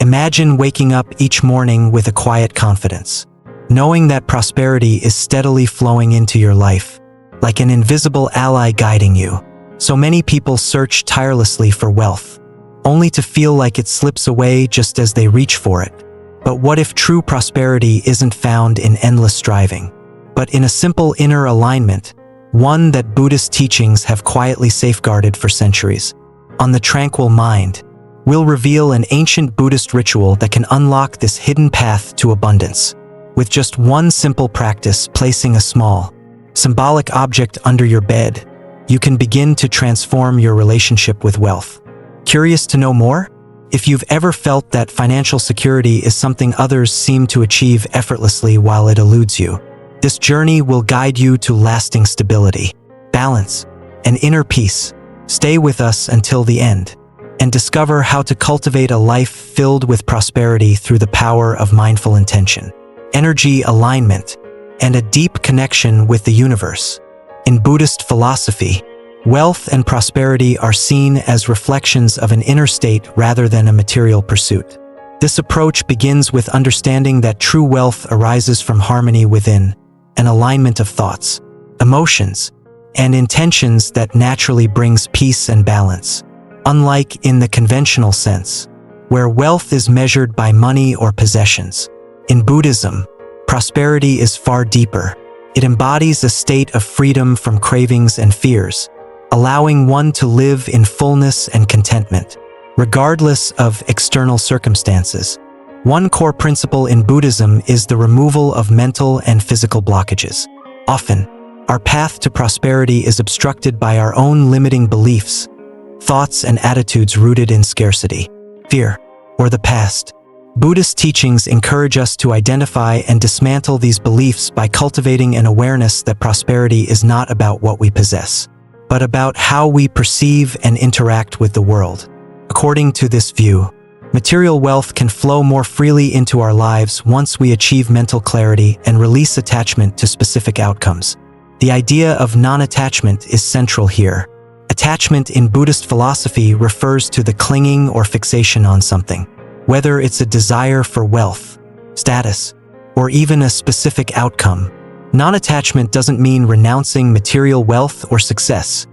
Imagine waking up each morning with a quiet confidence, knowing that prosperity is steadily flowing into your life, like an invisible ally guiding you. So many people search tirelessly for wealth, only to feel like it slips away just as they reach for it. But what if true prosperity isn't found in endless striving, but in a simple inner alignment, one that Buddhist teachings have quietly safeguarded for centuries? On the Tranquil Mind, we'll reveal an ancient Buddhist ritual that can unlock this hidden path to abundance. With just one simple practice, placing a small, symbolic object under your bed, you can begin to transform your relationship with wealth. Curious to know more? If you've ever felt that financial security is something others seem to achieve effortlessly while it eludes you, this journey will guide you to lasting stability, balance, and inner peace. Stay with us until the end and discover how to cultivate a life filled with prosperity through the power of mindful intention, energy alignment, and a deep connection with the universe. In Buddhist philosophy, wealth and prosperity are seen as reflections of an inner state rather than a material pursuit. This approach begins with understanding that true wealth arises from harmony within, an alignment of thoughts, emotions, and intentions that naturally brings peace and balance. Unlike in the conventional sense, where wealth is measured by money or possessions, in Buddhism, prosperity is far deeper. It embodies a state of freedom from cravings and fears, allowing one to live in fullness and contentment, regardless of external circumstances. One core principle in Buddhism is the removal of mental and physical blockages. Often, our path to prosperity is obstructed by our own limiting beliefs, thoughts and attitudes rooted in scarcity, fear, or the past. Buddhist teachings encourage us to identify and dismantle these beliefs by cultivating an awareness that prosperity is not about what we possess, but about how we perceive and interact with the world. According to this view, material wealth can flow more freely into our lives once we achieve mental clarity and release attachment to specific outcomes. The idea of non-attachment is central here. Attachment in Buddhist philosophy refers to the clinging or fixation on something, whether it's a desire for wealth, status, or even a specific outcome. Non-attachment doesn't mean renouncing material wealth or success.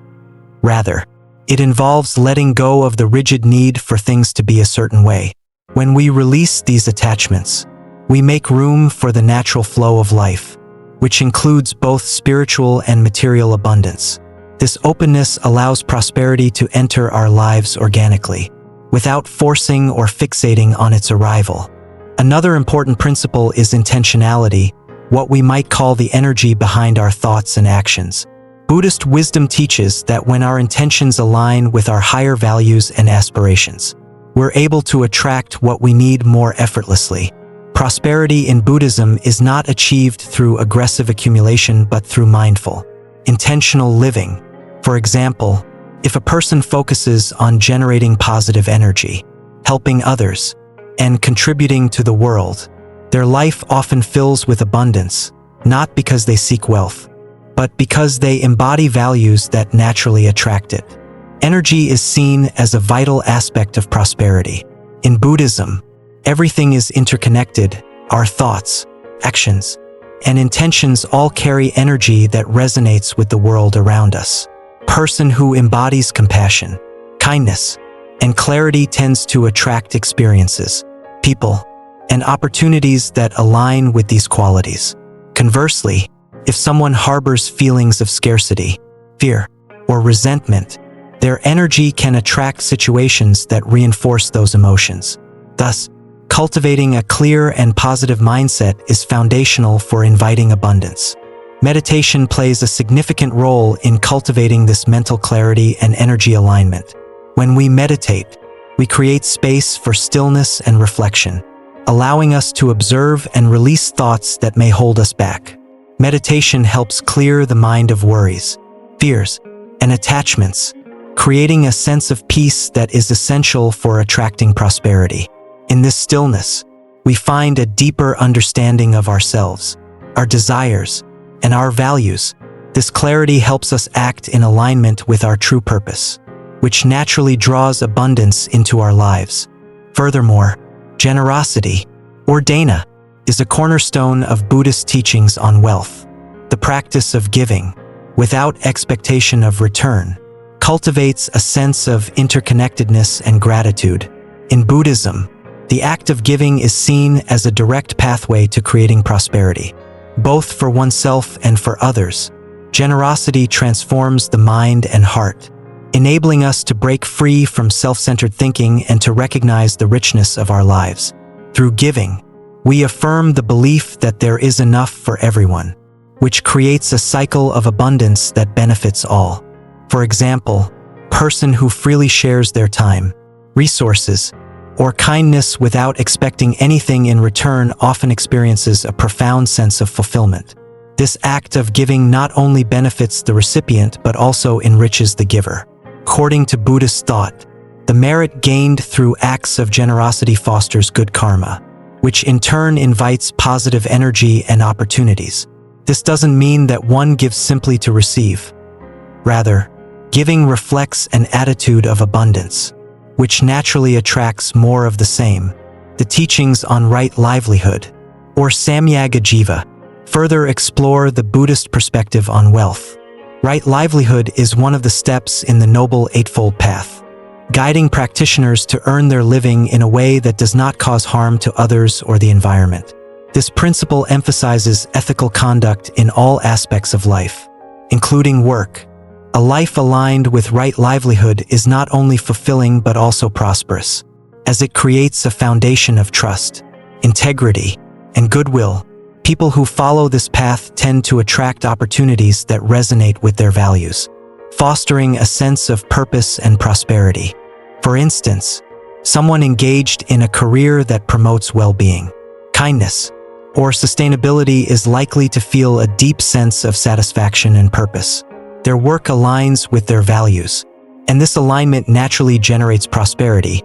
Rather, it involves letting go of the rigid need for things to be a certain way. When we release these attachments, we make room for the natural flow of life, which includes both spiritual and material abundance. This openness allows prosperity to enter our lives organically, without forcing or fixating on its arrival. Another important principle is intentionality, what we might call the energy behind our thoughts and actions. Buddhist wisdom teaches that when our intentions align with our higher values and aspirations, we're able to attract what we need more effortlessly. Prosperity in Buddhism is not achieved through aggressive accumulation but through mindful, intentional living. For example, if a person focuses on generating positive energy, helping others, and contributing to the world, their life often fills with abundance, not because they seek wealth, but because they embody values that naturally attract it. Energy is seen as a vital aspect of prosperity. In Buddhism, everything is interconnected. Our thoughts, actions, and intentions all carry energy that resonates with the world around us. A person who embodies compassion, kindness, and clarity tends to attract experiences, people, and opportunities that align with these qualities. Conversely, if someone harbors feelings of scarcity, fear, or resentment, their energy can attract situations that reinforce those emotions. Thus, cultivating a clear and positive mindset is foundational for inviting abundance. Meditation plays a significant role in cultivating this mental clarity and energy alignment. When we meditate, we create space for stillness and reflection, allowing us to observe and release thoughts that may hold us back. Meditation helps clear the mind of worries, fears, and attachments, creating a sense of peace that is essential for attracting prosperity. In this stillness, we find a deeper understanding of ourselves, our desires, and our values. This clarity helps us act in alignment with our true purpose, which naturally draws abundance into our lives. Furthermore, Generosity, or dana, is a cornerstone of Buddhist teachings on wealth. The practice of giving, without expectation of return, cultivates a sense of interconnectedness and gratitude. In Buddhism, the act of giving is seen as a direct pathway to creating prosperity, both for oneself and for others. Generosity transforms the mind and heart, enabling us to break free from self-centered thinking and to recognize the richness of our lives. Through giving, we affirm the belief that there is enough for everyone, which creates a cycle of abundance that benefits all. For example, a person who freely shares their time, resources, or kindness without expecting anything in return often experiences a profound sense of fulfillment. This act of giving not only benefits the recipient but also enriches the giver. According to Buddhist thought, the merit gained through acts of generosity fosters good karma, which in turn invites positive energy and opportunities. This doesn't mean that one gives simply to receive. Rather, giving reflects an attitude of abundance, which naturally attracts more of the same. The teachings on right livelihood, or Samyaga Jiva, further explore the Buddhist perspective on wealth. Right livelihood is one of the steps in the Noble Eightfold Path, guiding practitioners to earn their living in a way that does not cause harm to others or the environment. This principle emphasizes ethical conduct in all aspects of life, including work. A life aligned with right livelihood is not only fulfilling but also prosperous, as it creates a foundation of trust, integrity, and goodwill. People who follow this path tend to attract opportunities that resonate with their values, fostering a sense of purpose and prosperity. For instance, someone engaged in a career that promotes well-being, kindness, or sustainability is likely to feel a deep sense of satisfaction and purpose. Their work aligns with their values, and this alignment naturally generates prosperity,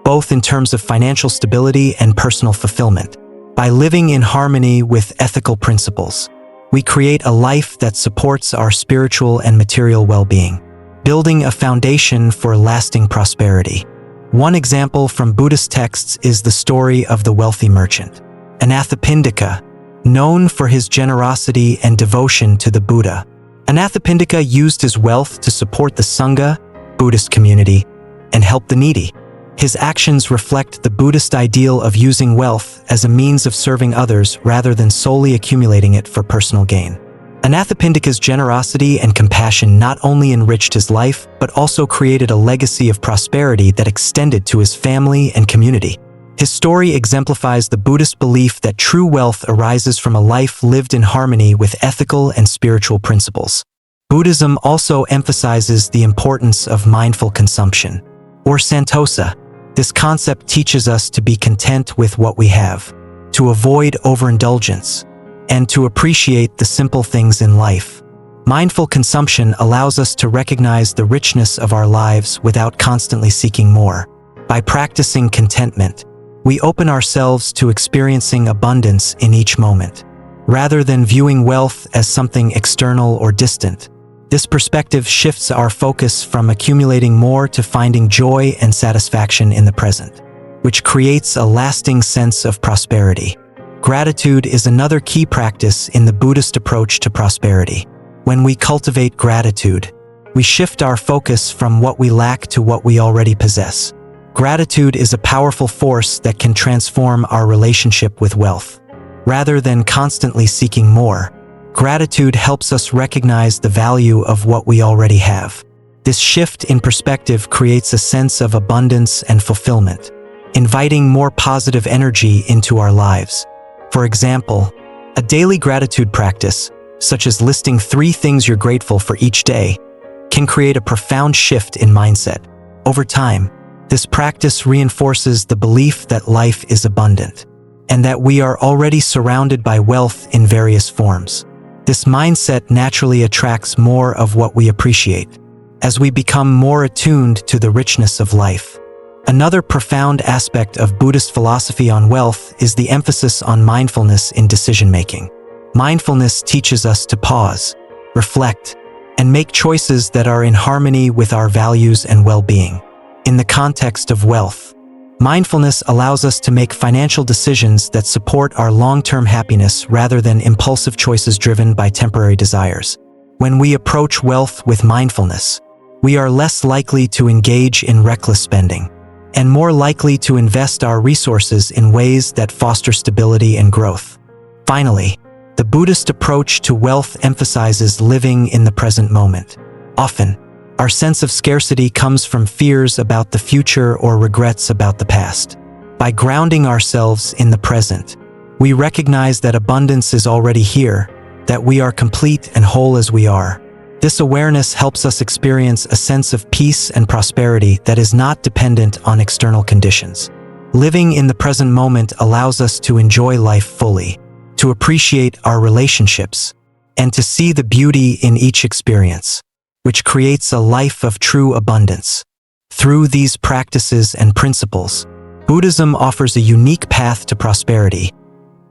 both in terms of financial stability and personal fulfillment. By living in harmony with ethical principles, we create a life that supports our spiritual and material well-being, building a foundation for lasting prosperity. One example from Buddhist texts is the story of the wealthy merchant, Anathapindika, known for his generosity and devotion to the Buddha. Anathapindika used his wealth to support the Sangha, Buddhist community, and help the needy. His actions reflect the Buddhist ideal of using wealth as a means of serving others rather than solely accumulating it for personal gain. Anathapindika's generosity and compassion not only enriched his life but also created a legacy of prosperity that extended to his family and community. His story exemplifies the Buddhist belief that true wealth arises from a life lived in harmony with ethical and spiritual principles. Buddhism also emphasizes the importance of mindful consumption, or santosa. This concept teaches us to be content with what we have, to avoid overindulgence, and to appreciate the simple things in life. Mindful consumption allows us to recognize the richness of our lives without constantly seeking more. By practicing contentment, we open ourselves to experiencing abundance in each moment, rather than viewing wealth as something external or distant. This perspective shifts our focus from accumulating more to finding joy and satisfaction in the present, which creates a lasting sense of prosperity. Gratitude is another key practice in the Buddhist approach to prosperity. When we cultivate gratitude, we shift our focus from what we lack to what we already possess. Gratitude is a powerful force that can transform our relationship with wealth. Rather than constantly seeking more, gratitude helps us recognize the value of what we already have. This shift in perspective creates a sense of abundance and fulfillment, inviting more positive energy into our lives. For example, a daily gratitude practice, such as listing 3 things you're grateful for each day, can create a profound shift in mindset. Over time, this practice reinforces the belief that life is abundant, and that we are already surrounded by wealth in various forms. This mindset naturally attracts more of what we appreciate, as we become more attuned to the richness of life. Another profound aspect of Buddhist philosophy on wealth is the emphasis on mindfulness in decision-making. Mindfulness teaches us to pause, reflect, and make choices that are in harmony with our values and well-being. In the context of wealth, Mindfulness allows us to make financial decisions that support our long-term happiness rather than impulsive choices driven by temporary desires. When we approach wealth with mindfulness, we are less likely to engage in reckless spending and more likely to invest our resources in ways that foster stability and growth. Finally, the Buddhist approach to wealth emphasizes living in the present moment. Often, our sense of scarcity comes from fears about the future or regrets about the past. By grounding ourselves in the present, we recognize that abundance is already here, that we are complete and whole as we are. This awareness helps us experience a sense of peace and prosperity that is not dependent on external conditions. Living in the present moment allows us to enjoy life fully, to appreciate our relationships, and to see the beauty in each experience, which creates a life of true abundance. Through these practices and principles, Buddhism offers a unique path to prosperity,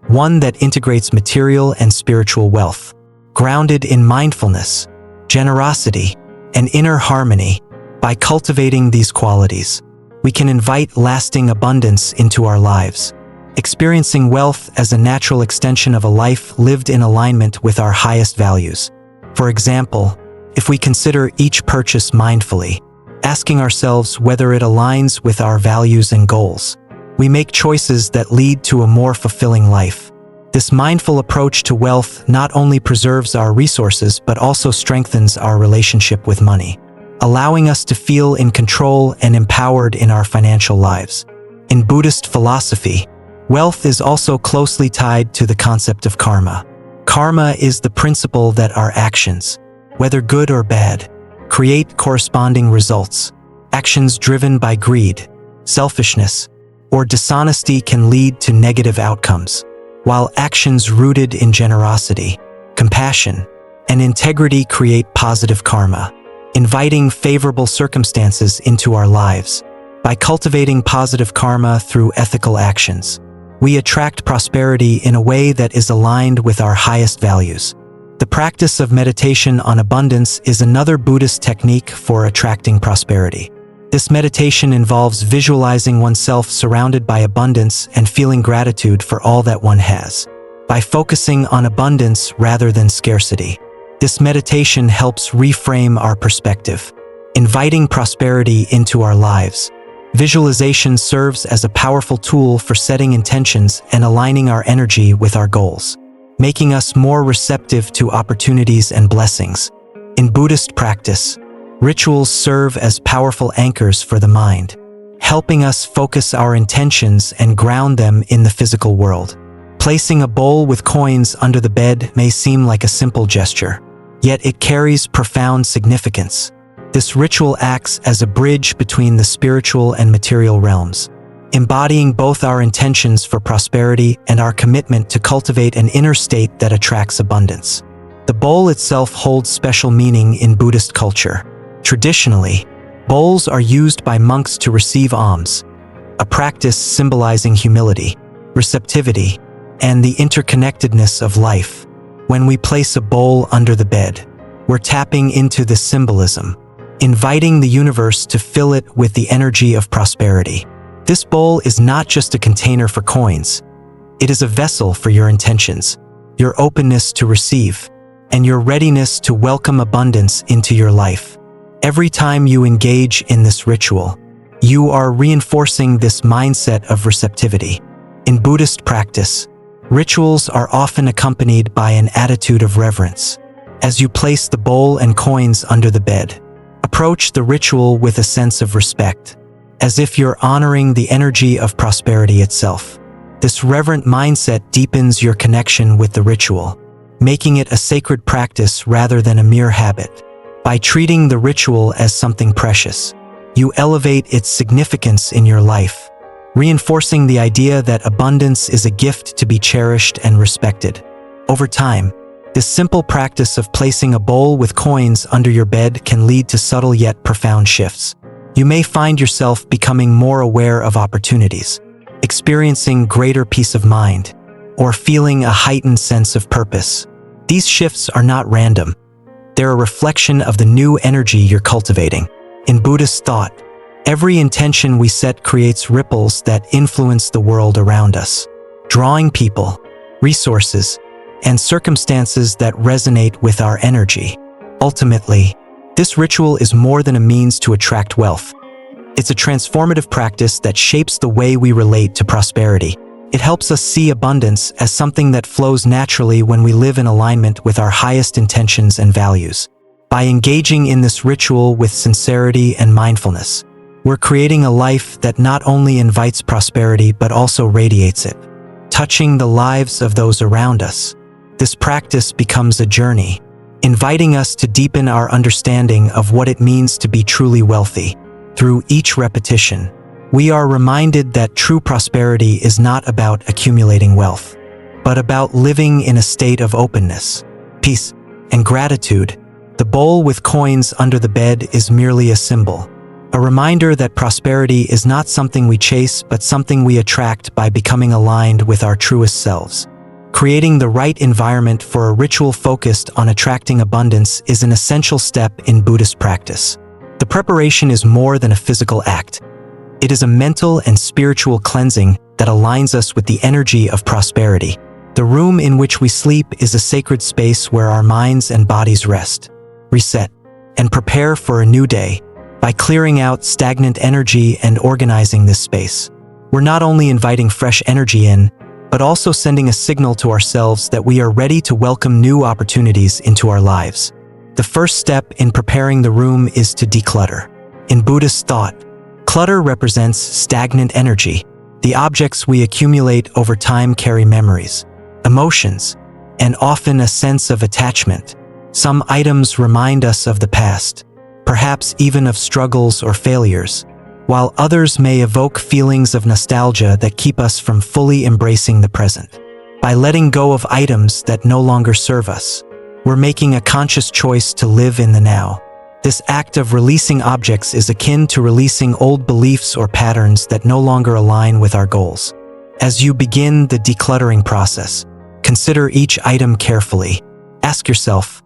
one that integrates material and spiritual wealth, grounded in mindfulness, generosity, and inner harmony. By cultivating these qualities, we can invite lasting abundance into our lives, experiencing wealth as a natural extension of a life lived in alignment with our highest values. For example, if we consider each purchase mindfully, asking ourselves whether it aligns with our values and goals, we make choices that lead to a more fulfilling life. This mindful approach to wealth not only preserves our resources but also strengthens our relationship with money, allowing us to feel in control and empowered in our financial lives. In Buddhist philosophy, wealth is also closely tied to the concept of karma. Karma is the principle that our actions, whether good or bad, create corresponding results. Actions driven by greed, selfishness, or dishonesty can lead to negative outcomes, while actions rooted in generosity, compassion, and integrity create positive karma, inviting favorable circumstances into our lives. By cultivating positive karma through ethical actions, we attract prosperity in a way that is aligned with our highest values. The practice of meditation on abundance is another Buddhist technique for attracting prosperity. This meditation involves visualizing oneself surrounded by abundance and feeling gratitude for all that one has. By focusing on abundance rather than scarcity, this meditation helps reframe our perspective, inviting prosperity into our lives. Visualization serves as a powerful tool for setting intentions and aligning our energy with our goals, making us more receptive to opportunities and blessings. In Buddhist practice, rituals serve as powerful anchors for the mind, helping us focus our intentions and ground them in the physical world. Placing a bowl with coins under the bed may seem like a simple gesture, yet it carries profound significance. This ritual acts as a bridge between the spiritual and material realms, embodying both our intentions for prosperity and our commitment to cultivate an inner state that attracts abundance. The bowl itself holds special meaning in Buddhist culture. Traditionally, bowls are used by monks to receive alms, a practice symbolizing humility, receptivity, and the interconnectedness of life. When we place a bowl under the bed, we're tapping into this symbolism, inviting the universe to fill it with the energy of prosperity. This bowl is not just a container for coins. It is a vessel for your intentions, your openness to receive, and your readiness to welcome abundance into your life. Every time you engage in this ritual, you are reinforcing this mindset of receptivity. In Buddhist practice, rituals are often accompanied by an attitude of reverence. As you place the bowl and coins under the bed, approach the ritual with a sense of respect, as if you're honoring the energy of prosperity itself. This reverent mindset deepens your connection with the ritual, making it a sacred practice rather than a mere habit. By treating the ritual as something precious, you elevate its significance in your life, reinforcing the idea that abundance is a gift to be cherished and respected. Over time, this simple practice of placing a bowl with coins under your bed can lead to subtle yet profound shifts. You may find yourself becoming more aware of opportunities, experiencing greater peace of mind, or feeling a heightened sense of purpose. These shifts are not random. They're a reflection of the new energy you're cultivating. In Buddhist thought, Every intention we set creates ripples that influence the world around us, drawing people, resources, and circumstances that resonate with our energy. Ultimately, this ritual is more than a means to attract wealth. It's a transformative practice that shapes the way we relate to prosperity. It helps us see abundance as something that flows naturally when we live in alignment with our highest intentions and values. By engaging in this ritual with sincerity and mindfulness, we're creating a life that not only invites prosperity but also radiates it, touching the lives of those around us. This practice becomes a journey, inviting us to deepen our understanding of what it means to be truly wealthy. Through each repetition, we are reminded that true prosperity is not about accumulating wealth, but about living in a state of openness, peace, and gratitude. The bowl with coins under the bed is merely a symbol, a reminder that prosperity is not something we chase but something we attract by becoming aligned with our truest selves. Creating the right environment for a ritual focused on attracting abundance is an essential step in Buddhist practice. The preparation is more than a physical act. It is a mental and spiritual cleansing that aligns us with the energy of prosperity. The room in which we sleep is a sacred space where our minds and bodies rest, reset, and prepare for a new day. By clearing out stagnant energy and organizing this space, we're not only inviting fresh energy in, but also sending a signal to ourselves that we are ready to welcome new opportunities into our lives. The first step in preparing the room is to declutter. In Buddhist thought, clutter represents stagnant energy. The objects we accumulate over time carry memories, emotions, and often a sense of attachment. Some items remind us of the past, perhaps even of struggles or failures, while others may evoke feelings of nostalgia that keep us from fully embracing the present. By letting go of items that no longer serve us, we're making a conscious choice to live in the now. This act of releasing objects is akin to releasing old beliefs or patterns that no longer align with our goals. As you begin the decluttering process, consider each item carefully. Ask yourself,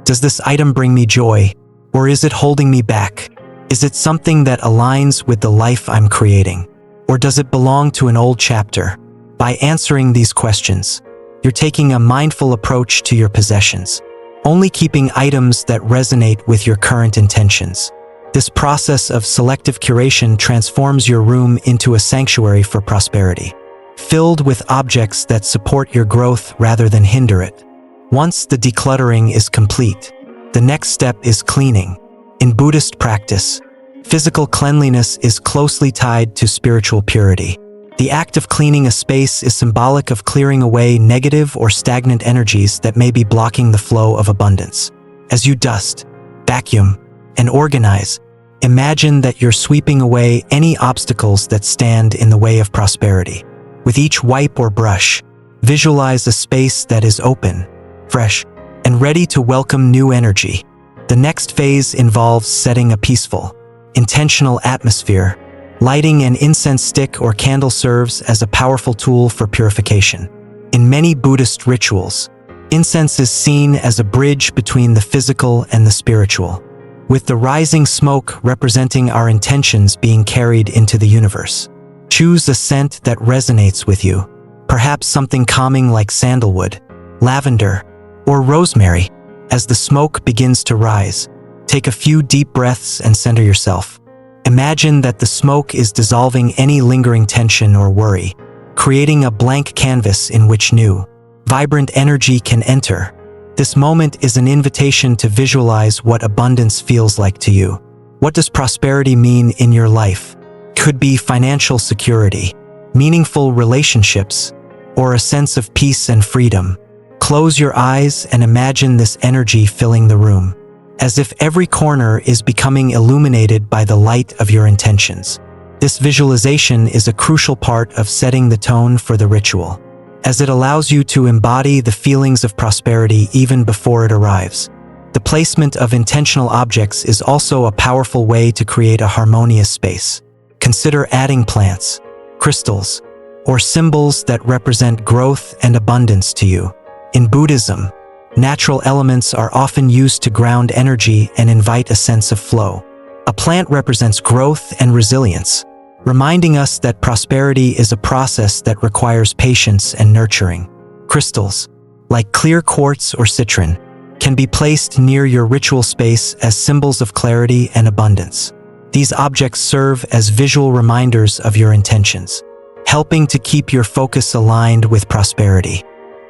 does this item bring me joy, or is it holding me back? Is it something that aligns with the life I'm creating, or does it belong to an old chapter? By answering these questions, you're taking a mindful approach to your possessions, only keeping items that resonate with your current intentions. This process of selective curation transforms your room into a sanctuary for prosperity, filled with objects that support your growth rather than hinder it. Once the decluttering is complete, the next step is cleaning. In Buddhist practice, physical cleanliness is closely tied to spiritual purity. The act of cleaning a space is symbolic of clearing away negative or stagnant energies that may be blocking the flow of abundance. As you dust, vacuum, and organize, imagine that you're sweeping away any obstacles that stand in the way of prosperity. With each wipe or brush, visualize a space that is open, fresh, and ready to welcome new energy. The next phase involves setting a peaceful, intentional atmosphere. Lighting an incense stick or candle serves as a powerful tool for purification. In many Buddhist rituals, incense is seen as a bridge between the physical and the spiritual, with the rising smoke representing our intentions being carried into the universe. Choose a scent that resonates with you, perhaps something calming like sandalwood, lavender, or rosemary. As the smoke begins to rise, take a few deep breaths and center yourself. Imagine that the smoke is dissolving any lingering tension or worry, creating a blank canvas in which new, vibrant energy can enter. This moment is an invitation to visualize what abundance feels like to you. What does prosperity mean in your life? Could be financial security, meaningful relationships, or a sense of peace and freedom. Close your eyes and imagine this energy filling the room, as if every corner is becoming illuminated by the light of your intentions. This visualization is a crucial part of setting the tone for the ritual, as it allows you to embody the feelings of prosperity even before it arrives. The placement of intentional objects is also a powerful way to create a harmonious space. Consider adding plants, crystals, or symbols that represent growth and abundance to you. In Buddhism, natural elements are often used to ground energy and invite a sense of flow. A plant represents growth and resilience, reminding us that prosperity is a process that requires patience and nurturing. Crystals, like clear quartz or citron, can be placed near your ritual space as symbols of clarity and abundance. These objects serve as visual reminders of your intentions, helping to keep your focus aligned with prosperity.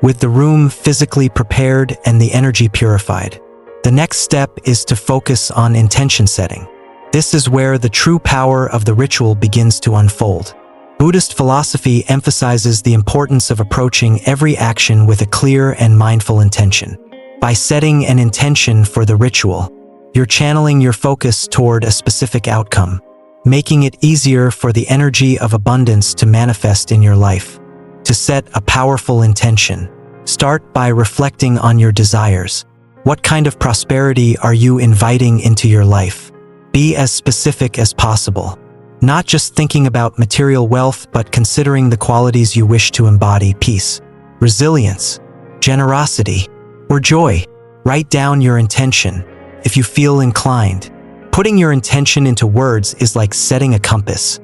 With the room physically prepared and the energy purified, the next step is to focus on intention setting. This is where the true power of the ritual begins to unfold. Buddhist philosophy emphasizes the importance of approaching every action with a clear and mindful intention. By setting an intention for the ritual, you're channeling your focus toward a specific outcome, making it easier for the energy of abundance to manifest in your life. To set a powerful intention, start by reflecting on your desires. What kind of prosperity are you inviting into your life? Be as specific as possible. Not just thinking about material wealth, but considering the qualities you wish to embody: peace, resilience, generosity, or joy. Write down your intention if you feel inclined. Putting your intention into words is like setting a compass.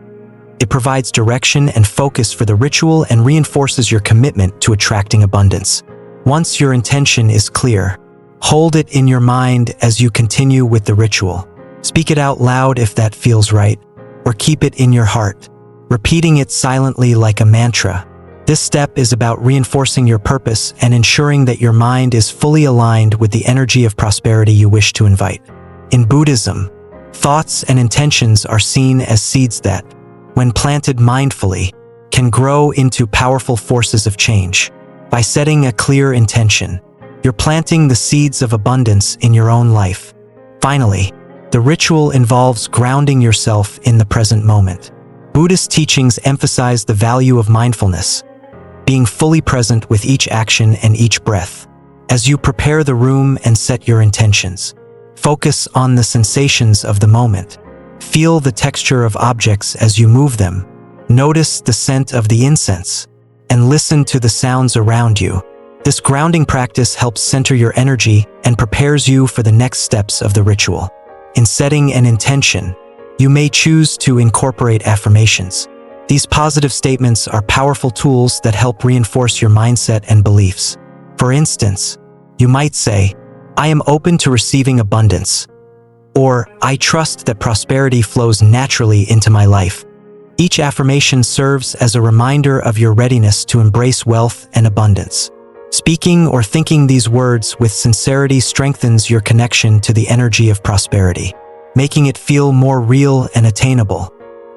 It provides direction and focus for the ritual and reinforces your commitment to attracting abundance. Once your intention is clear, hold it in your mind as you continue with the ritual. Speak it out loud if that feels right, or keep it in your heart, repeating it silently like a mantra. This step is about reinforcing your purpose and ensuring that your mind is fully aligned with the energy of prosperity you wish to invite. In Buddhism, thoughts and intentions are seen as seeds that, when planted mindfully, can grow into powerful forces of change. By setting a clear intention, you're planting the seeds of abundance in your own life. Finally, the ritual involves grounding yourself in the present moment. Buddhist teachings emphasize the value of mindfulness, being fully present with each action and each breath. As you prepare the room and set your intentions, focus on the sensations of the moment. Feel the texture of objects as you move them. Notice the scent of the incense, and listen to the sounds around you. This grounding practice helps center your energy and prepares you for the next steps of the ritual. In setting an intention, you may choose to incorporate affirmations. These positive statements are powerful tools that help reinforce your mindset and beliefs. For instance, you might say, "I am open to receiving abundance," or "I trust that prosperity flows naturally into my life." Each affirmation serves as a reminder of your readiness to embrace wealth and abundance. Speaking or thinking these words with sincerity strengthens your connection to the energy of prosperity, making it feel more real and attainable.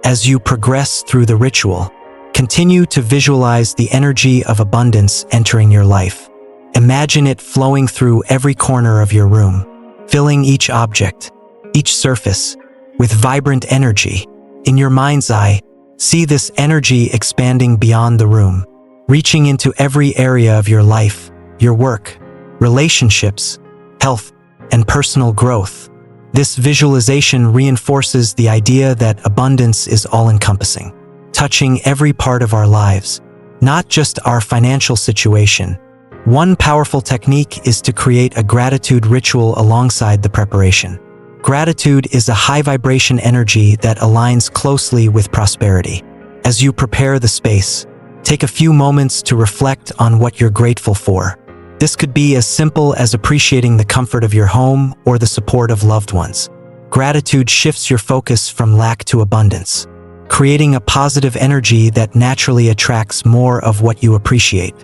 As you progress through the ritual, continue to visualize the energy of abundance entering your life. Imagine it flowing through every corner of your room, filling each object, each surface, with vibrant energy. In your mind's eye, see this energy expanding beyond the room, reaching into every area of your life, your work, relationships, health, and personal growth. This visualization reinforces the idea that abundance is all-encompassing, touching every part of our lives, not just our financial situation. One powerful technique is to create a gratitude ritual alongside the preparation. Gratitude is a high-vibration energy that aligns closely with prosperity. As you prepare the space, take a few moments to reflect on what you're grateful for. This could be as simple as appreciating the comfort of your home or the support of loved ones. Gratitude shifts your focus from lack to abundance, creating a positive energy that naturally attracts more of what you appreciate.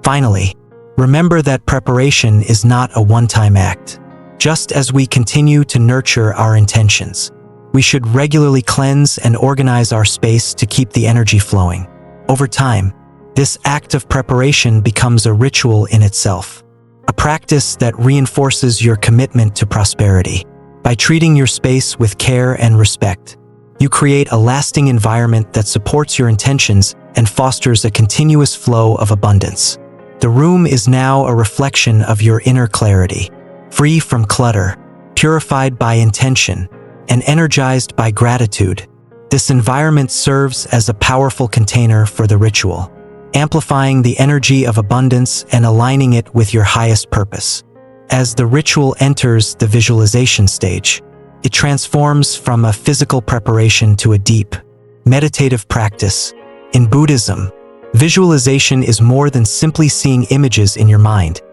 Finally, remember that preparation is not a one-time act. Just as we continue to nurture our intentions, we should regularly cleanse and organize our space to keep the energy flowing. Over time, this act of preparation becomes a ritual in itself, a practice that reinforces your commitment to prosperity. By treating your space with care and respect, you create a lasting environment that supports your intentions and fosters a continuous flow of abundance. The room is now a reflection of your inner clarity, free from clutter, purified by intention, and energized by gratitude. This environment serves as a powerful container for the ritual, amplifying the energy of abundance and aligning it with your highest purpose. As the ritual enters the visualization stage, It transforms from a physical preparation to a deep, meditative practice. In Buddhism, visualization is more than simply seeing images in your mind.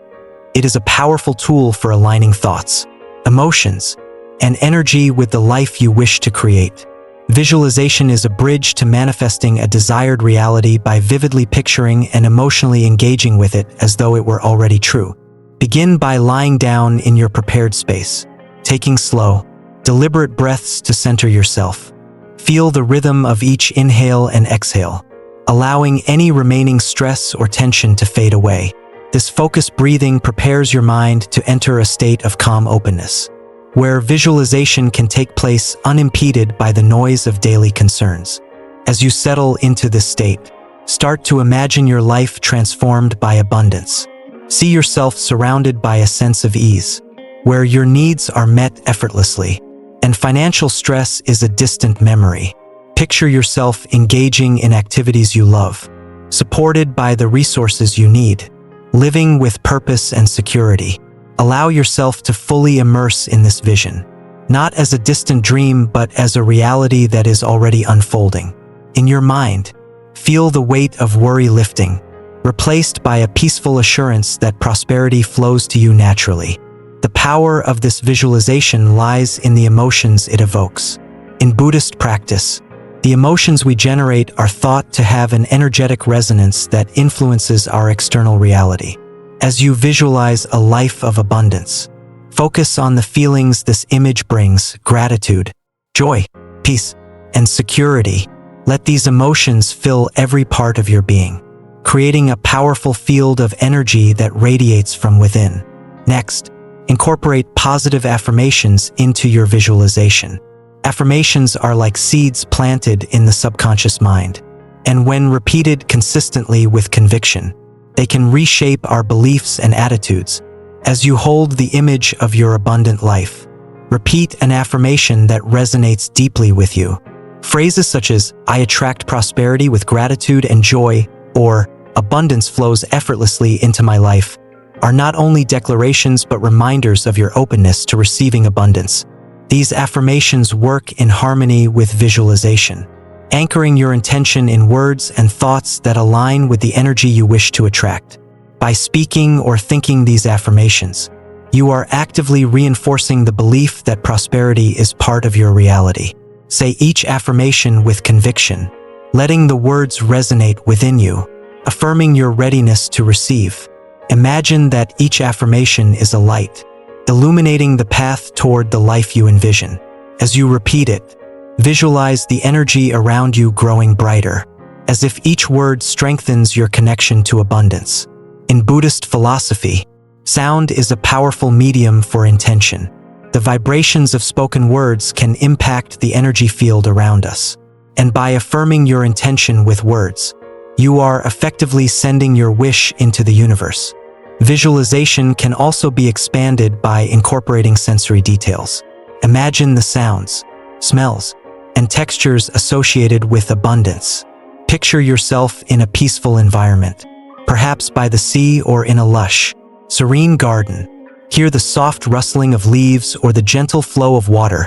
It is a powerful tool for aligning thoughts, emotions, and energy with the life you wish to create. Visualization is a bridge to manifesting a desired reality by vividly picturing and emotionally engaging with it as though it were already true. Begin by lying down in your prepared space, taking slow, deliberate breaths to center yourself. Feel the rhythm of each inhale and exhale, allowing any remaining stress or tension to fade away. This focused breathing prepares your mind to enter a state of calm openness, where visualization can take place unimpeded by the noise of daily concerns. As you settle into this state, start to imagine your life transformed by abundance. See yourself surrounded by a sense of ease, where your needs are met effortlessly, and financial stress is a distant memory. Picture yourself engaging in activities you love, supported by the resources you need, living with purpose and security. Allow yourself to fully immerse in this vision, not as a distant dream but as a reality that is already unfolding. In your mind, feel the weight of worry lifting, replaced by a peaceful assurance that prosperity flows to you naturally. The power of this visualization lies in the emotions it evokes. In Buddhist practice, the emotions we generate are thought to have an energetic resonance that influences our external reality. As you visualize a life of abundance, focus on the feelings this image brings: gratitude, joy, peace, and security. Let these emotions fill every part of your being, creating a powerful field of energy that radiates from within. Next, incorporate positive affirmations into your visualization. Affirmations are like seeds planted in the subconscious mind, and when repeated consistently with conviction, they can reshape our beliefs and attitudes. As you hold the image of your abundant life, repeat an affirmation that resonates deeply with you. Phrases such as, "I attract prosperity with gratitude and joy," or "Abundance flows effortlessly into my life," are not only declarations but reminders of your openness to receiving abundance. These affirmations work in harmony with visualization, anchoring your intention in words and thoughts that align with the energy you wish to attract. By speaking or thinking these affirmations, you are actively reinforcing the belief that prosperity is part of your reality. Say each affirmation with conviction, letting the words resonate within you, affirming your readiness to receive. Imagine that each affirmation is a light, illuminating the path toward the life you envision. As you repeat it, visualize the energy around you growing brighter, as if each word strengthens your connection to abundance. In Buddhist philosophy, sound is a powerful medium for intention. The vibrations of spoken words can impact the energy field around us, and by affirming your intention with words, you are effectively sending your wish into the universe. Visualization can also be expanded by incorporating sensory details. Imagine the sounds, smells, and textures associated with abundance. Picture yourself in a peaceful environment, perhaps by the sea or in a lush, serene garden. Hear the soft rustling of leaves or the gentle flow of water,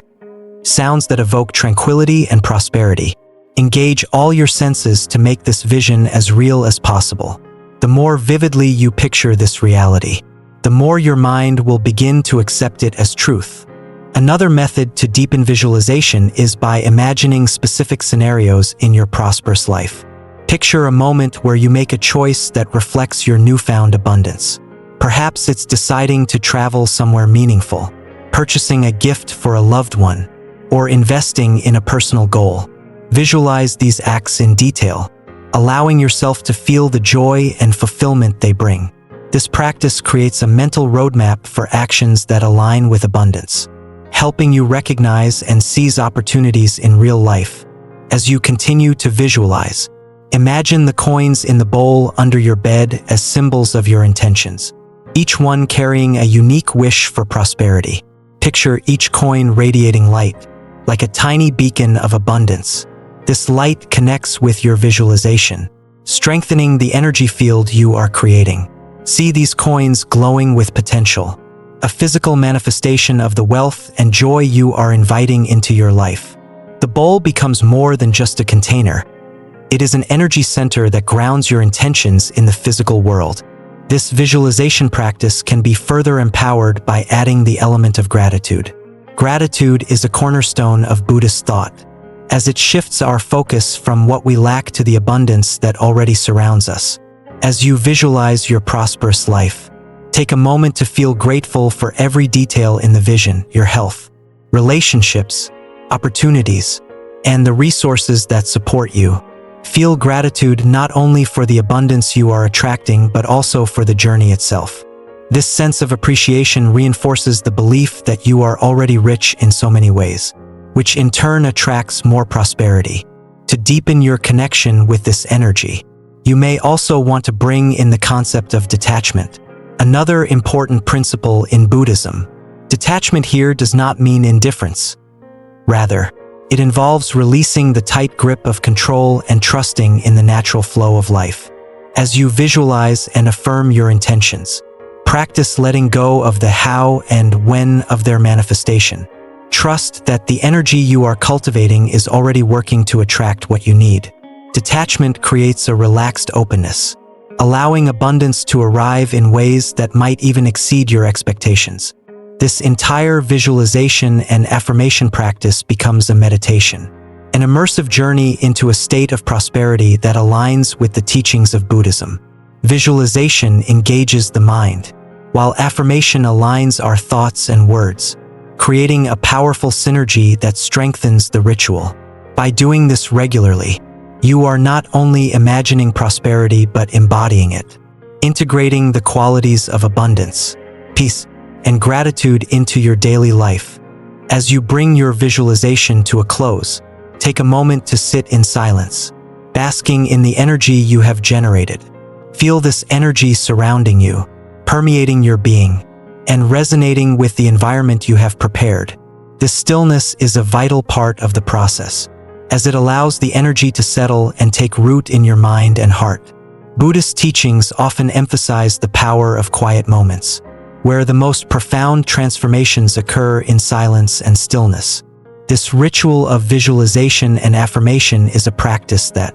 sounds that evoke tranquility and prosperity. Engage all your senses to make this vision as real as possible. The more vividly you picture this reality, the more your mind will begin to accept it as truth. Another method to deepen visualization is by imagining specific scenarios in your prosperous life. Picture a moment where you make a choice that reflects your newfound abundance. Perhaps it's deciding to travel somewhere meaningful, purchasing a gift for a loved one, or investing in a personal goal. Visualize these acts in detail, allowing yourself to feel the joy and fulfillment they bring. This practice creates a mental roadmap for actions that align with abundance, helping you recognize and seize opportunities in real life. As you continue to visualize, imagine the coins in the bowl under your bed as symbols of your intentions, each one carrying a unique wish for prosperity. Picture each coin radiating light, like a tiny beacon of abundance. This light connects with your visualization, strengthening the energy field you are creating. See these coins glowing with potential, a physical manifestation of the wealth and joy you are inviting into your life. The bowl becomes more than just a container. It is an energy center that grounds your intentions in the physical world. This visualization practice can be further empowered by adding the element of gratitude. Gratitude is a cornerstone of Buddhist thought, as it shifts our focus from what we lack to the abundance that already surrounds us. As you visualize your prosperous life, take a moment to feel grateful for every detail in the vision: your health, relationships, opportunities, and the resources that support you. Feel gratitude not only for the abundance you are attracting, but also for the journey itself. This sense of appreciation reinforces the belief that you are already rich in so many ways, which in turn attracts more prosperity. To deepen your connection with this energy, you may also want to bring in the concept of detachment, another important principle in Buddhism. Detachment here does not mean indifference. Rather, it involves releasing the tight grip of control and trusting in the natural flow of life. As you visualize and affirm your intentions, practice letting go of the how and when of their manifestation. Trust that the energy you are cultivating is already working to attract what you need. Detachment creates a relaxed openness, allowing abundance to arrive in ways that might even exceed your expectations. This entire visualization and affirmation practice becomes a meditation, an immersive journey into a state of prosperity that aligns with the teachings of Buddhism. Visualization engages the mind, while affirmation aligns our thoughts and words, creating a powerful synergy that strengthens the ritual. By doing this regularly, you are not only imagining prosperity but embodying it, integrating the qualities of abundance, peace, and gratitude into your daily life. As you bring your visualization to a close, take a moment to sit in silence, basking in the energy you have generated. Feel this energy surrounding you, permeating your being, and resonating with the environment you have prepared. This stillness is a vital part of the process, as it allows the energy to settle and take root in your mind and heart. Buddhist teachings often emphasize the power of quiet moments, where the most profound transformations occur in silence and stillness. This ritual of visualization and affirmation is a practice that,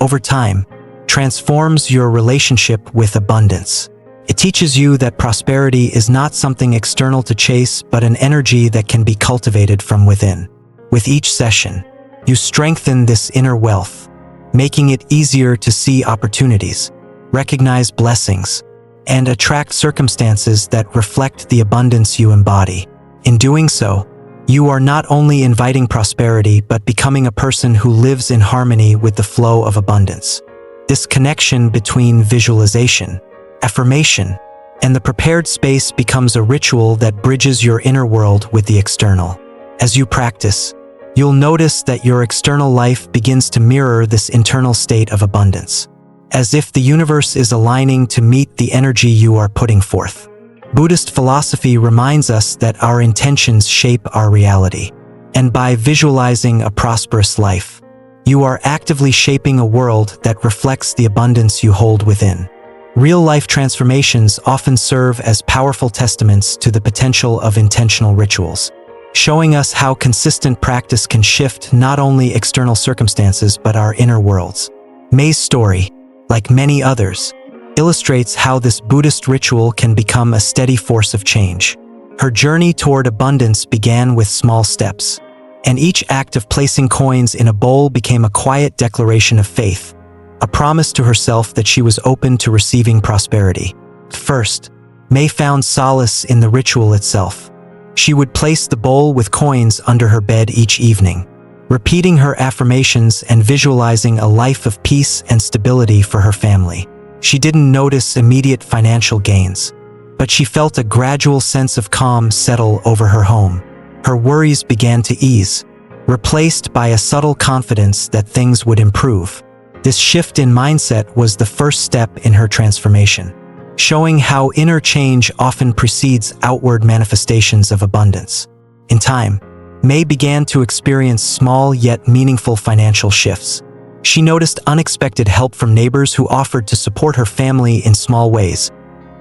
over time, transforms your relationship with abundance. It teaches you that prosperity is not something external to chase, but an energy that can be cultivated from within. With each session, you strengthen this inner wealth, making it easier to see opportunities, recognize blessings, and attract circumstances that reflect the abundance you embody. In doing so, you are not only inviting prosperity but becoming a person who lives in harmony with the flow of abundance. This connection between visualization, affirmation, and the prepared space becomes a ritual that bridges your inner world with the external. As you practice, you'll notice that your external life begins to mirror this internal state of abundance, as if the universe is aligning to meet the energy you are putting forth. Buddhist philosophy reminds us that our intentions shape our reality, and by visualizing a prosperous life, you are actively shaping a world that reflects the abundance you hold within. Real-life transformations often serve as powerful testaments to the potential of intentional rituals, showing us how consistent practice can shift not only external circumstances but our inner worlds. May's story, like many others, illustrates how this Buddhist ritual can become a steady force of change. Her journey toward abundance began with small steps, and each act of placing coins in a bowl became a quiet declaration of faith, a promise to herself that she was open to receiving prosperity. First, May found solace in the ritual itself. She would place the bowl with coins under her bed each evening, repeating her affirmations and visualizing a life of peace and stability for her family. She didn't notice immediate financial gains, but she felt a gradual sense of calm settle over her home. Her worries began to ease, replaced by a subtle confidence that things would improve. This shift in mindset was the first step in her transformation, showing how inner change often precedes outward manifestations of abundance. In time, May began to experience small yet meaningful financial shifts. She noticed unexpected help from neighbors who offered to support her family in small ways,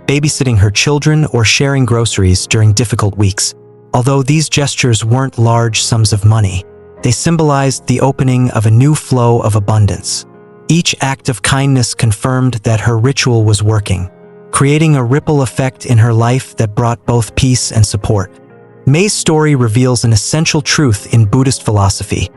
babysitting her children, or sharing groceries during difficult weeks. Although these gestures weren't large sums of money, they symbolized the opening of a new flow of abundance. Each act of kindness confirmed that her ritual was working, creating a ripple effect in her life that brought both peace and support. May's story reveals an essential truth in Buddhist philosophy.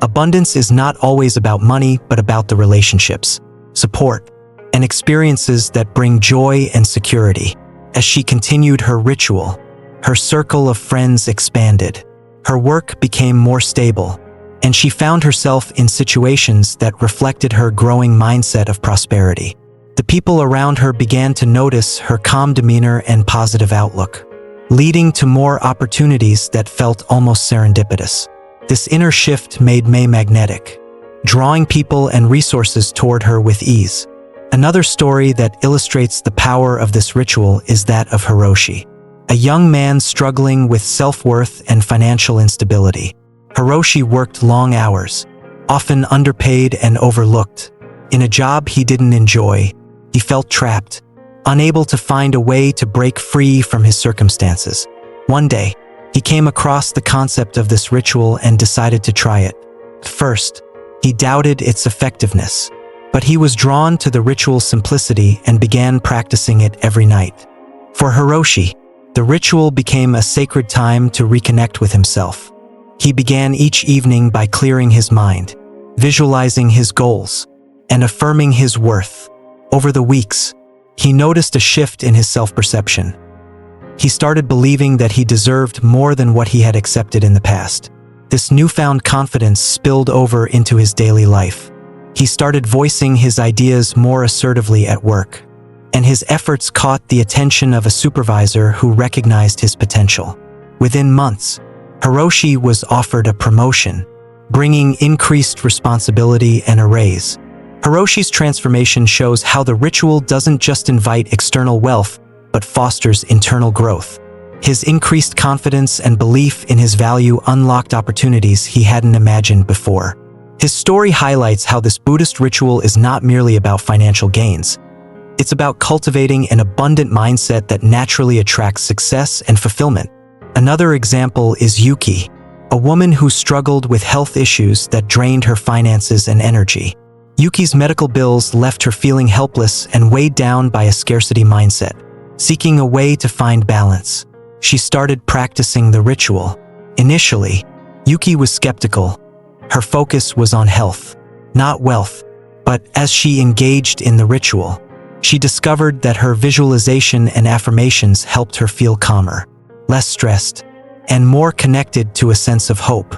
Abundance is not always about money, but about the relationships, support, and experiences that bring joy and security. As she continued her ritual, her circle of friends expanded. Her work became more stable, and she found herself in situations that reflected her growing mindset of prosperity. The people around her began to notice her calm demeanor and positive outlook, leading to more opportunities that felt almost serendipitous. This inner shift made May magnetic, drawing people and resources toward her with ease. Another story that illustrates the power of this ritual is that of Hiroshi, a young man struggling with self-worth and financial instability. Hiroshi worked long hours, often underpaid and overlooked. In a job he didn't enjoy, he felt trapped, unable to find a way to break free from his circumstances. One day, he came across the concept of this ritual and decided to try it. At first, he doubted its effectiveness, but he was drawn to the ritual's simplicity and began practicing it every night. For Hiroshi, the ritual became a sacred time to reconnect with himself. He began each evening by clearing his mind, visualizing his goals, and affirming his worth. Over the weeks, he noticed a shift in his self-perception. He started believing that he deserved more than what he had accepted in the past. This newfound confidence spilled over into his daily life. He started voicing his ideas more assertively at work, and his efforts caught the attention of a supervisor who recognized his potential. Within months, Hiroshi was offered a promotion, bringing increased responsibility and a raise. Hiroshi's transformation shows how the ritual doesn't just invite external wealth, but fosters internal growth. His increased confidence and belief in his value unlocked opportunities he hadn't imagined before. His story highlights how this Buddhist ritual is not merely about financial gains. It's about cultivating an abundant mindset that naturally attracts success and fulfillment. Another example is Yuki, a woman who struggled with health issues that drained her finances and energy. Yuki's medical bills left her feeling helpless and weighed down by a scarcity mindset. Seeking a way to find balance, she started practicing the ritual. Initially, Yuki was skeptical. Her focus was on health, not wealth. But as she engaged in the ritual, she discovered that her visualization and affirmations helped her feel calmer, less stressed, and more connected to a sense of hope.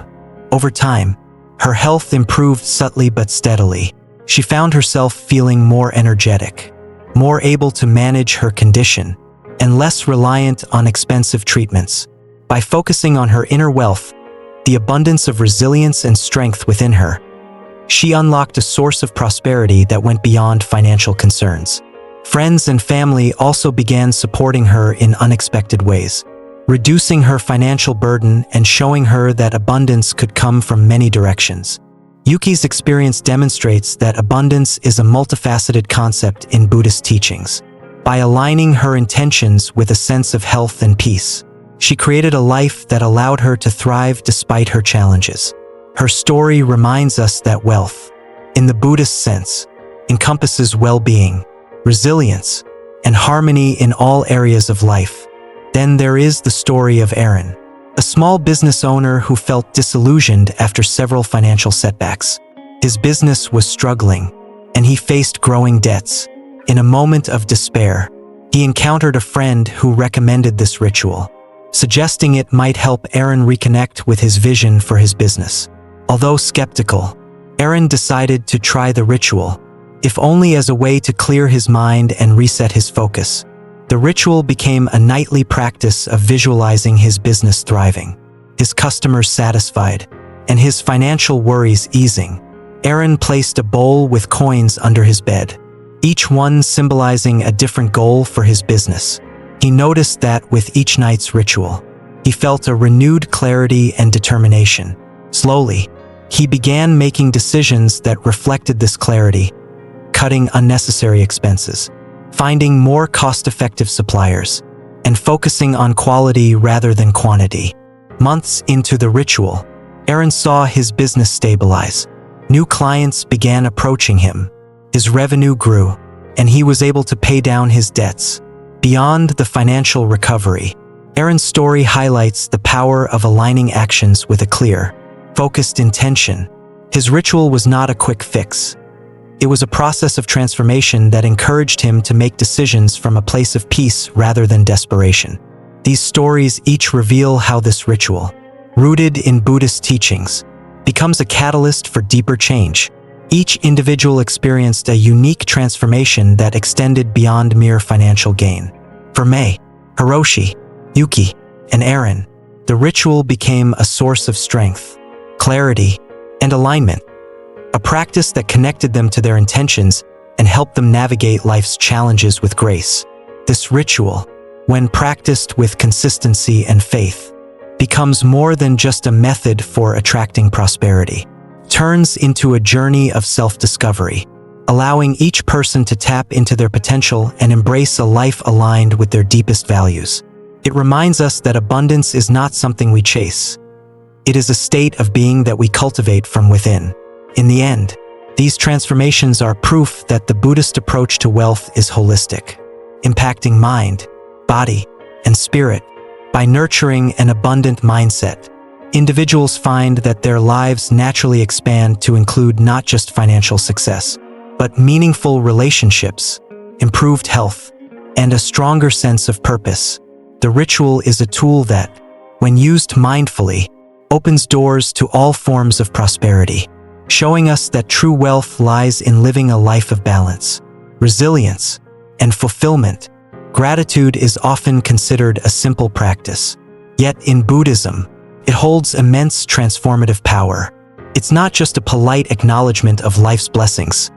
Over time, her health improved subtly but steadily. She found herself feeling more energetic, more able to manage her condition, and less reliant on expensive treatments. By focusing on her inner wealth, the abundance of resilience and strength within her, she unlocked a source of prosperity that went beyond financial concerns. Friends and family also began supporting her in unexpected ways, reducing her financial burden and showing her that abundance could come from many directions. Yuki's experience demonstrates that abundance is a multifaceted concept in Buddhist teachings. By aligning her intentions with a sense of health and peace, she created a life that allowed her to thrive despite her challenges. Her story reminds us that wealth, in the Buddhist sense, encompasses well-being, resilience, and harmony in all areas of life. Then there is the story of Aaron, a small business owner who felt disillusioned after several financial setbacks. His business was struggling, and he faced growing debts. In a moment of despair, he encountered a friend who recommended this ritual, suggesting it might help Aaron reconnect with his vision for his business. Although skeptical, Aaron decided to try the ritual, if only as a way to clear his mind and reset his focus. The ritual became a nightly practice of visualizing his business thriving, his customers satisfied, and his financial worries easing. Aaron placed a bowl with coins under his bed, each one symbolizing a different goal for his business. He noticed that with each night's ritual, he felt a renewed clarity and determination. Slowly, he began making decisions that reflected this clarity, cutting unnecessary expenses, finding more cost-effective suppliers, and focusing on quality rather than quantity. Months into the ritual, Aaron saw his business stabilize. New clients began approaching him. His revenue grew, and he was able to pay down his debts. Beyond the financial recovery, Aaron's story highlights the power of aligning actions with a clear, focused intention. His ritual was not a quick fix. It was a process of transformation that encouraged him to make decisions from a place of peace rather than desperation. These stories each reveal how this ritual, rooted in Buddhist teachings, becomes a catalyst for deeper change. Each individual experienced a unique transformation that extended beyond mere financial gain. For Mei, Hiroshi, Yuki, and Aaron, the ritual became a source of strength, clarity, and alignment, a practice that connected them to their intentions and helped them navigate life's challenges with grace. This ritual, when practiced with consistency and faith, becomes more than just a method for attracting prosperity. Turns into a journey of self-discovery, allowing each person to tap into their potential and embrace a life aligned with their deepest values. It reminds us that abundance is not something we chase. It is a state of being that we cultivate from within. In the end, these transformations are proof that the Buddhist approach to wealth is holistic, impacting mind, body, and spirit. By nurturing an abundant mindset, individuals find that their lives naturally expand to include not just financial success, but meaningful relationships, improved health, and a stronger sense of purpose. The ritual is a tool that, when used mindfully, opens doors to all forms of prosperity, showing us that true wealth lies in living a life of balance, resilience, and fulfillment. Gratitude is often considered a simple practice, yet in Buddhism, it holds immense transformative power. It's not just a polite acknowledgement of life's blessings.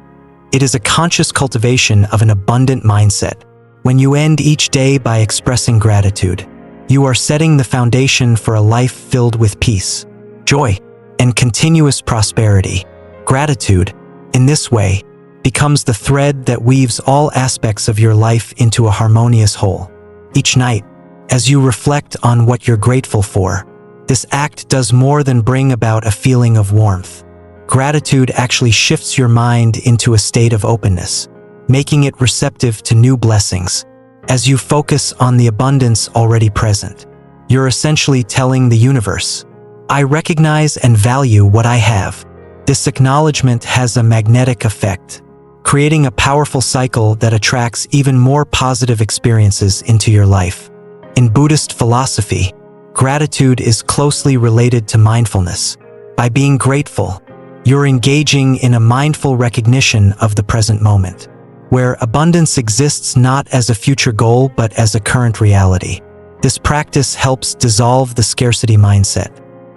It is a conscious cultivation of an abundant mindset. When you end each day by expressing gratitude, you are setting the foundation for a life filled with peace, joy, and continuous prosperity. Gratitude, in this way, becomes the thread that weaves all aspects of your life into a harmonious whole. Each night, as you reflect on what you're grateful for, this act does more than bring about a feeling of warmth. Gratitude actually shifts your mind into a state of openness, making it receptive to new blessings. As you focus on the abundance already present, you're essentially telling the universe, "I recognize and value what I have." This acknowledgement has a magnetic effect, creating a powerful cycle that attracts even more positive experiences into your life. In Buddhist philosophy, gratitude is closely related to mindfulness. By being grateful, you're engaging in a mindful recognition of the present moment, where abundance exists not as a future goal but as a current reality. This practice helps dissolve the scarcity mindset,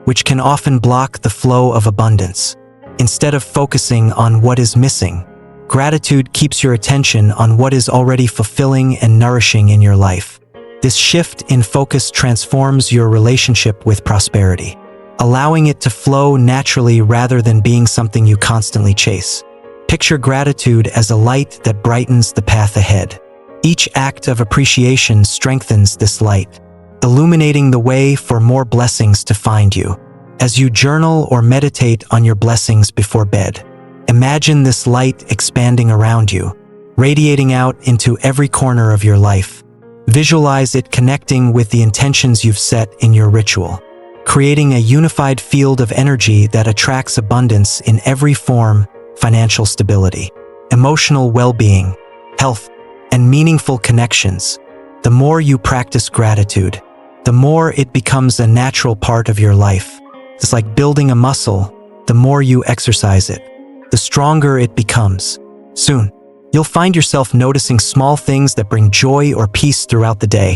which can often block the flow of abundance. Instead of focusing on what is missing, gratitude keeps your attention on what is already fulfilling and nourishing in your life. This shift in focus transforms your relationship with prosperity, allowing it to flow naturally rather than being something you constantly chase. Picture gratitude as a light that brightens the path ahead. Each act of appreciation strengthens this light, illuminating the way for more blessings to find you. As you journal or meditate on your blessings before bed, imagine this light expanding around you, radiating out into every corner of your life. Visualize it connecting with the intentions you've set in your ritual, creating a unified field of energy that attracts abundance in every form: financial stability, emotional well-being, health, and meaningful connections. The more you practice gratitude, the more it becomes a natural part of your life. It's like building a muscle. The more you exercise it, the stronger it becomes. Soon, you'll find yourself noticing small things that bring joy or peace throughout the day.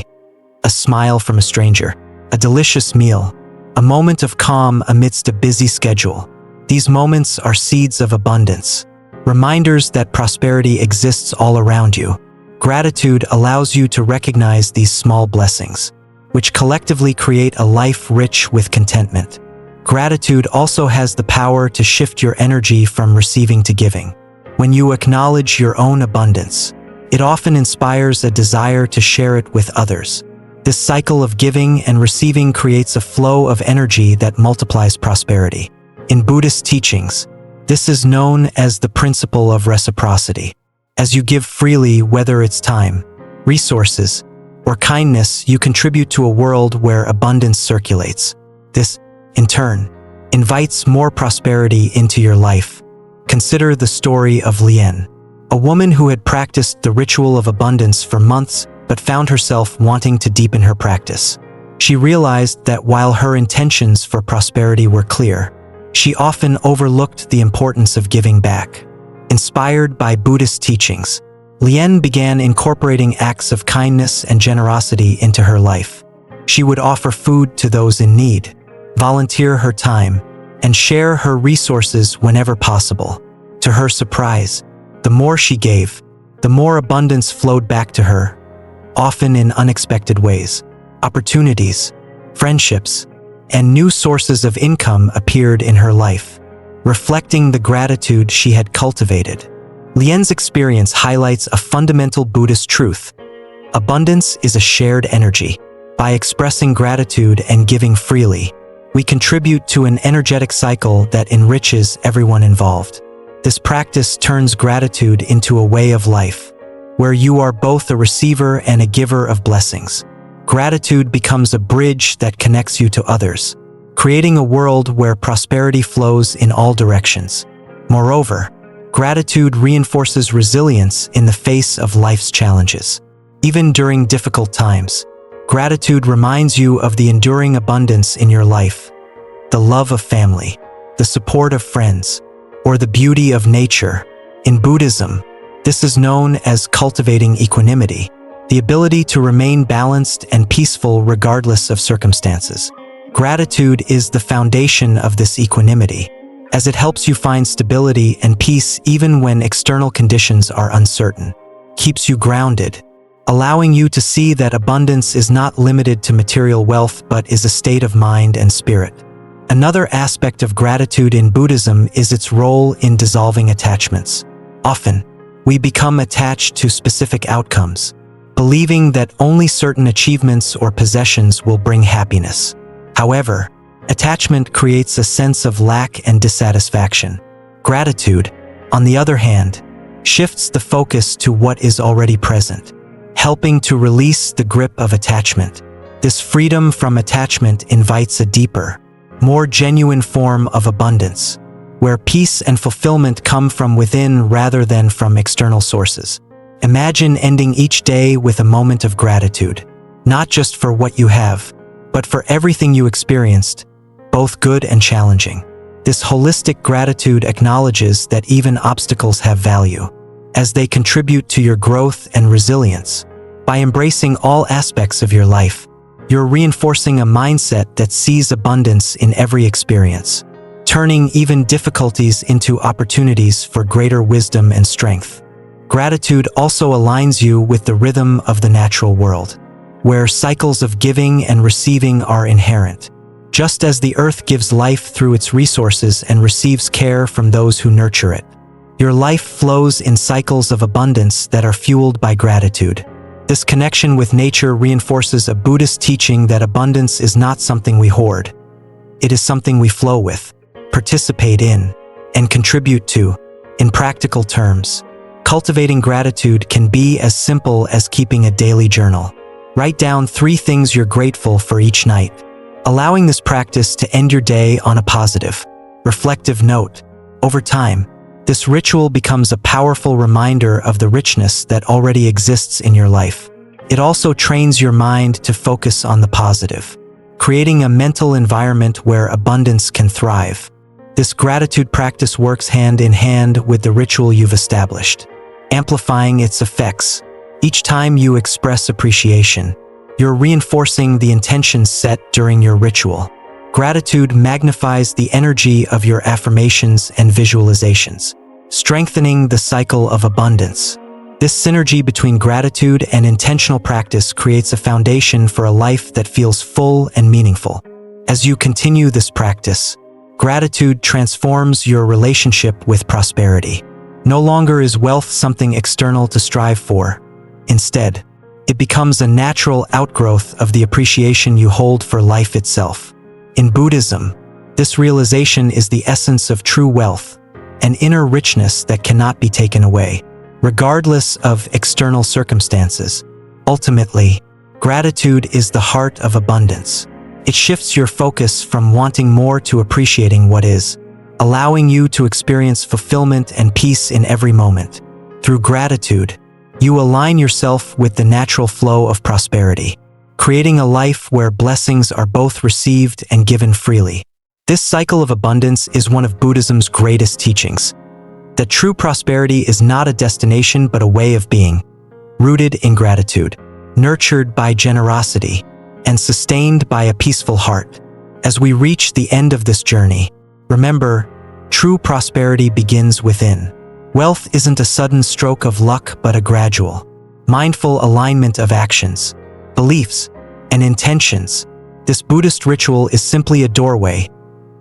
A smile from a stranger, a delicious meal, a moment of calm amidst a busy schedule. These moments are seeds of abundance, reminders that prosperity exists all around you. Gratitude allows you to recognize these small blessings, which collectively create a life rich with contentment. Gratitude also has the power to shift your energy from receiving to giving. When you acknowledge your own abundance, It often inspires a desire to share it with others. This cycle of giving and receiving creates a flow of energy that multiplies prosperity. In Buddhist teachings, this is known as the principle of reciprocity. As you give freely, whether it's time, resources, or kindness, you contribute to a world where abundance circulates. This, in turn, invites more prosperity into your life. Consider the story of Lien, a woman who had practiced the ritual of abundance for months but found herself wanting to deepen her practice. She realized that while her intentions for prosperity were clear, she often overlooked the importance of giving back. Inspired by Buddhist teachings, Lien began incorporating acts of kindness and generosity into her life. She would offer food to those in need, volunteer her time, and share her resources whenever possible. To her surprise, the more she gave, the more abundance flowed back to her, often in unexpected ways. Opportunities, friendships, and new sources of income appeared in her life, reflecting the gratitude she had cultivated. Lien's experience highlights a fundamental Buddhist truth. Abundance is a shared energy. By expressing gratitude and giving freely, we contribute to an energetic cycle that enriches everyone involved. This practice turns gratitude into a way of life, where you are both a receiver and a giver of blessings. Gratitude becomes a bridge that connects you to others, creating a world where prosperity flows in all directions. Moreover, gratitude reinforces resilience in the face of life's challenges. Even during difficult times, gratitude reminds you of the enduring abundance in your life, the love of family, the support of friends, or the beauty of nature. In Buddhism, this is known as cultivating equanimity, the ability to remain balanced and peaceful regardless of circumstances. Gratitude is the foundation of this equanimity, as it helps you find stability and peace even when external conditions are uncertain. Keeps you grounded, allowing you to see that abundance is not limited to material wealth but is a state of mind and spirit. Another aspect of gratitude in Buddhism is its role in dissolving attachments. Often, we become attached to specific outcomes, believing that only certain achievements or possessions will bring happiness. However, attachment creates a sense of lack and dissatisfaction. Gratitude, on the other hand, shifts the focus to what is already present, helping to release the grip of attachment. This freedom from attachment invites a deeper, more genuine form of abundance, where peace and fulfillment come from within rather than from external sources. Imagine ending each day with a moment of gratitude, not just for what you have, but for everything you experienced, both good and challenging. This holistic gratitude acknowledges that even obstacles have value, as they contribute to your growth and resilience. By embracing all aspects of your life, you're reinforcing a mindset that sees abundance in every experience, turning even difficulties into opportunities for greater wisdom and strength. Gratitude also aligns you with the rhythm of the natural world, where cycles of giving and receiving are inherent. Just as the earth gives life through its resources and receives care from those who nurture it, your life flows in cycles of abundance that are fueled by gratitude. This connection with nature reinforces a Buddhist teaching that abundance is not something we hoard. It is something we flow with, participate in, and contribute to. In practical terms, cultivating gratitude can be as simple as keeping a daily journal. Write down 3 things you're grateful for each night, allowing this practice to end your day on a positive, reflective note. Over time, this ritual becomes a powerful reminder of the richness that already exists in your life. It also trains your mind to focus on the positive, creating a mental environment where abundance can thrive. This gratitude practice works hand in hand with the ritual you've established, amplifying its effects. Each time you express appreciation, you're reinforcing the intentions set during your ritual. Gratitude magnifies the energy of your affirmations and visualizations, strengthening the cycle of abundance. This synergy between gratitude and intentional practice creates a foundation for a life that feels full and meaningful. As you continue this practice, gratitude transforms your relationship with prosperity. No longer is wealth something external to strive for. Instead, it becomes a natural outgrowth of the appreciation you hold for life itself. In Buddhism, this realization is the essence of true wealth, an inner richness that cannot be taken away, regardless of external circumstances. Ultimately, gratitude is the heart of abundance. It shifts your focus from wanting more to appreciating what is, allowing you to experience fulfillment and peace in every moment. Through gratitude, you align yourself with the natural flow of prosperity, creating a life where blessings are both received and given freely. This cycle of abundance is one of Buddhism's greatest teachings, that true prosperity is not a destination but a way of being, rooted in gratitude, nurtured by generosity, and sustained by a peaceful heart. As we reach the end of this journey, remember, true prosperity begins within. Wealth isn't a sudden stroke of luck but a gradual, mindful alignment of actions, beliefs, and intentions. This Buddhist ritual is simply a doorway,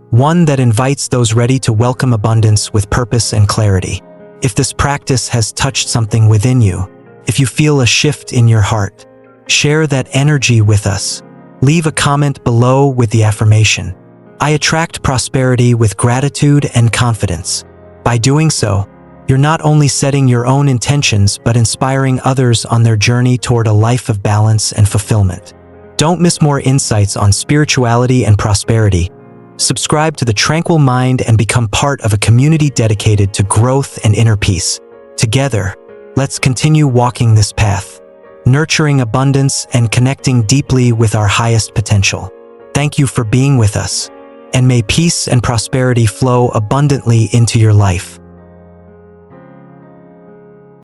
one that invites those ready to welcome abundance with purpose and clarity. If this practice has touched something within you, if you feel a shift in your heart, share that energy with us. Leave a comment below with the affirmation, "I attract prosperity with gratitude and confidence." By doing so, you're not only setting your own intentions but inspiring others on their journey toward a life of balance and fulfillment. Don't miss more insights on spirituality and prosperity. Subscribe to the Tranquil Mind and become part of a community dedicated to growth and inner peace. Together, let's continue walking this path, nurturing abundance and connecting deeply with our highest potential. Thank you for being with us, and may peace and prosperity flow abundantly into your life.